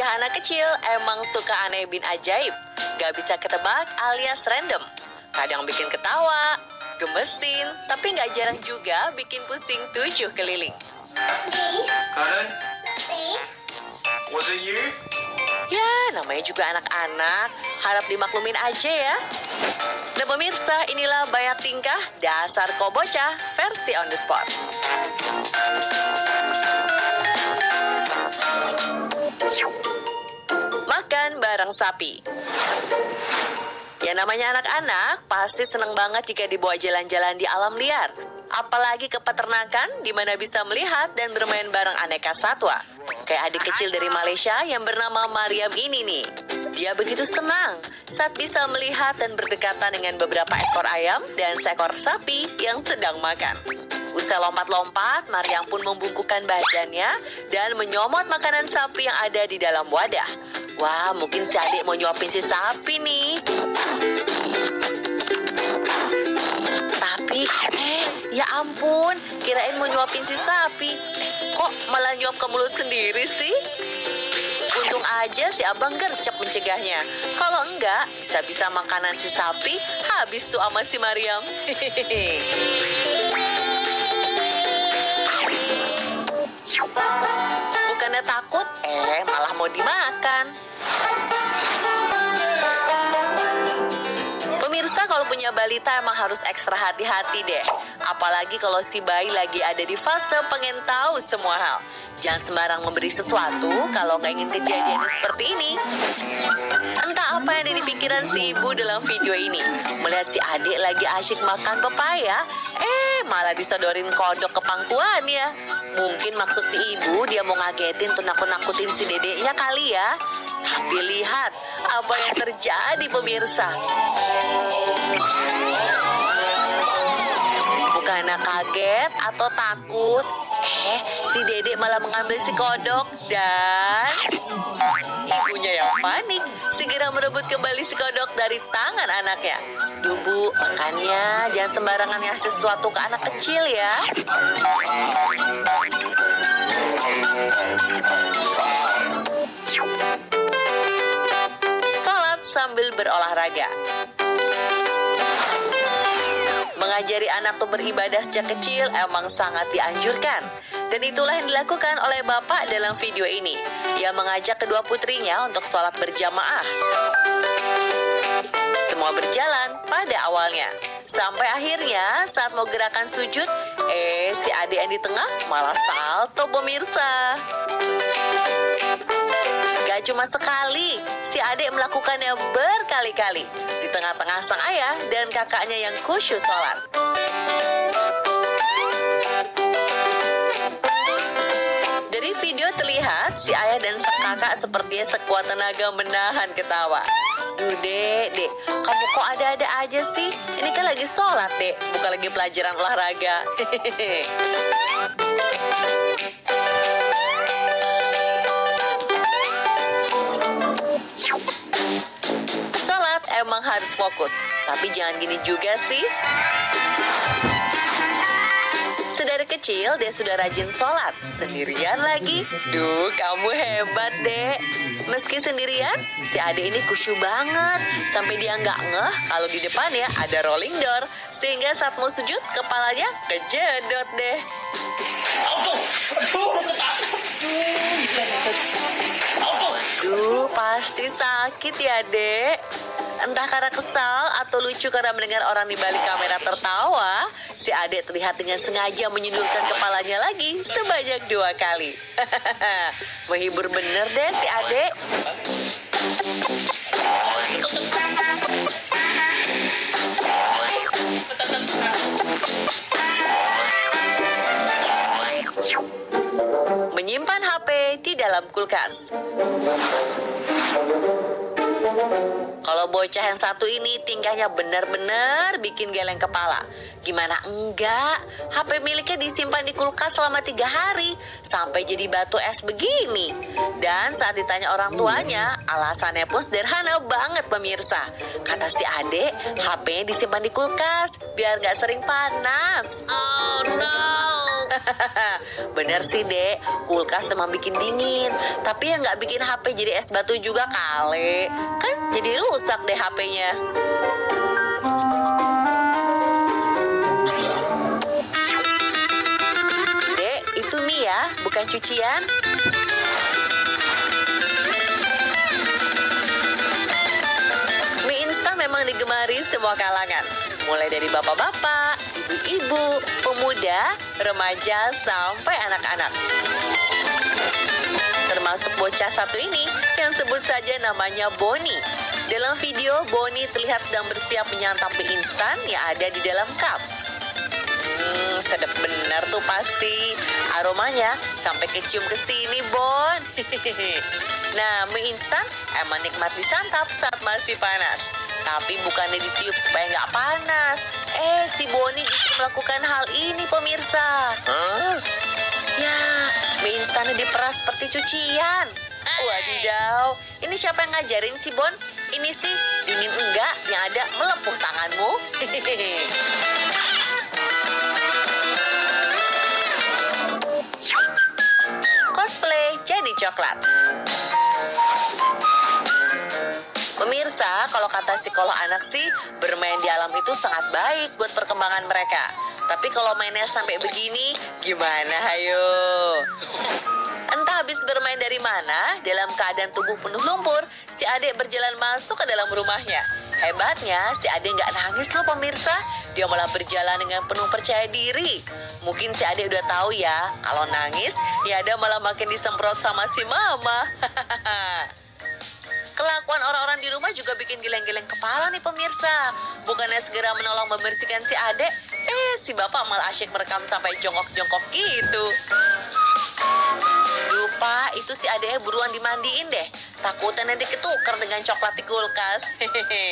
Tingkah anak kecil emang suka aneh bin ajaib. Gak bisa ketebak alias random. Kadang bikin ketawa, gemesin, tapi gak jarang juga bikin pusing 7 keliling. Karen? Was it you? Ya, namanya juga anak-anak, harap dimaklumin aja ya. Dan pemirsa, inilah banyak tingkah dasar kobocah versi on the spot. Makan bareng sapi. Ya namanya anak-anak pasti seneng banget jika dibawa jalan-jalan di alam liar. Apalagi ke peternakan di mana bisa melihat dan bermain bareng aneka satwa. Kayak adik kecil dari Malaysia yang bernama Mariam ini nih. Dia begitu senang saat bisa melihat dan berdekatan dengan beberapa ekor ayam dan seekor sapi yang sedang makan. Usai lompat-lompat, Mariam pun membungkukkan badannya dan menyomot makanan sapi yang ada di dalam wadah. Wah, mungkin si adik mau nyuapin si sapi nih. Tapi, ya ampun, kirain mau nyuapin si sapi. Kok malah nyuap ke mulut sendiri sih? Untung aja si abang gercep mencegahnya. Kalau enggak, bisa-bisa makanan si sapi habis tuh sama si Mariam. Bukannya takut, malah mau dimakan. Pemirsa, kalau punya balita emang harus ekstra hati-hati deh. Apalagi kalau si bayi lagi ada di fase pengen tahu semua hal. Jangan sembarang memberi sesuatu kalau nggak ingin kejadian seperti ini. Entah apa yang ada di pikiran si ibu dalam video ini. Melihat si adik lagi asyik makan pepaya, malah disodorin kodok ke pangkuannya. Mungkin maksud si ibu dia mau ngagetin tuh nakut-nakutin si dedeknya kali ya. Tapi lihat apa yang terjadi pemirsa. Bukannya kaget atau takut, si dedek malah mengambil si kodok dan ibunya yang panik segera merebut kembali si kodok dari tangan anaknya. Duh bu, makannya jangan sembarangan ngasih sesuatu ke anak kecil ya. Sholat sambil berolahraga. Mengajari anak tuh beribadah sejak kecil emang sangat dianjurkan. Dan itulah yang dilakukan oleh bapak dalam video ini. Ia mengajak kedua putrinya untuk sholat berjamaah. Semua berjalan pada awalnya. Sampai akhirnya saat mau gerakan sujud, si adik yang di tengah malah salto pemirsa. Gak cuma sekali, si adik melakukannya berkali-kali di tengah-tengah sang ayah dan kakaknya yang khusyuk sholat. Dari video terlihat si ayah dan sang kakak sepertinya sekuat tenaga menahan ketawa. Duh dek, kamu kok ada-ada aja sih? Ini kan lagi sholat dek, bukan lagi pelajaran olahraga. Sholat emang harus fokus, tapi jangan gini juga sih. Sedari kecil dia sudah rajin sholat, sendirian lagi. Duh, kamu hebat dek. Meski sendirian, si adik ini khusyuk banget. Sampai dia nggak ngeh kalau di depan ya ada rolling door. Sehingga saat mau sujud, kepalanya kejedot deh. Duh, pasti sakit ya dek. Entah karena kesal atau lucu karena mendengar orang di balik kamera tertawa, si adik terlihat dengan sengaja menyundulkan kepalanya lagi sebanyak 2 kali. Menghibur bener deh si adik. Menyimpan HP di dalam kulkas. Kalau bocah yang satu ini tingkahnya benar-benar bikin geleng kepala. Gimana enggak? HP miliknya disimpan di kulkas selama 3 hari sampai jadi batu es begini. Dan saat ditanya orang tuanya, alasannya pun sederhana banget pemirsa. Kata si adek, HP-nya disimpan di kulkas biar gak sering panas. Oh no! Bener sih dek, kulkas emang bikin dingin. Tapi yang gak bikin HP jadi es batu juga kali. Kan jadi rusak deh HP-nya. Dek, itu mie ya, bukan cucian. Mie instan memang digemari semua kalangan. Mulai dari bapak-bapak, ibu-ibu, pemuda, remaja, sampai anak-anak. Termasuk bocah satu ini yang sebut saja namanya Boni. Dalam video, Boni terlihat sedang bersiap menyantap mie instan yang ada di dalam cup. Sedap benar tuh pasti. Aromanya sampai kecium ke sini, Bon. Nah, mie instan emang nikmat disantap saat masih panas. Tapi bukannya ditiup supaya nggak panas. Si Boni justru melakukan hal ini, pemirsa. Ya, mie instannya diperas seperti cucian. Wadidaw, ini siapa yang ngajarin sih, Bon? Ini sih dingin enggak, yang ada melepuh tanganmu. Cosplay jadi coklat. Pemirsa, kalau kata psikolog anak sih, bermain di alam itu sangat baik buat perkembangan mereka. Tapi kalau mainnya sampai begini, gimana hayo? Entah habis bermain dari mana, dalam keadaan tubuh penuh lumpur, si adek berjalan masuk ke dalam rumahnya. Hebatnya, si adek nggak nangis loh pemirsa. Dia malah berjalan dengan penuh percaya diri. Mungkin si adek udah tahu ya, kalau nangis, ya ada malah makin disemprot sama si mama. Kelakuan orang-orang di rumah juga bikin geleng-geleng kepala nih pemirsa. Bukannya segera menolong membersihkan si adek, si bapak malah asyik merekam sampai jongkok-jongkok gitu. Lupa, itu si adeknya buruan dimandiin deh. Takutnya nanti ketukar dengan coklat di kulkas. Hehehe.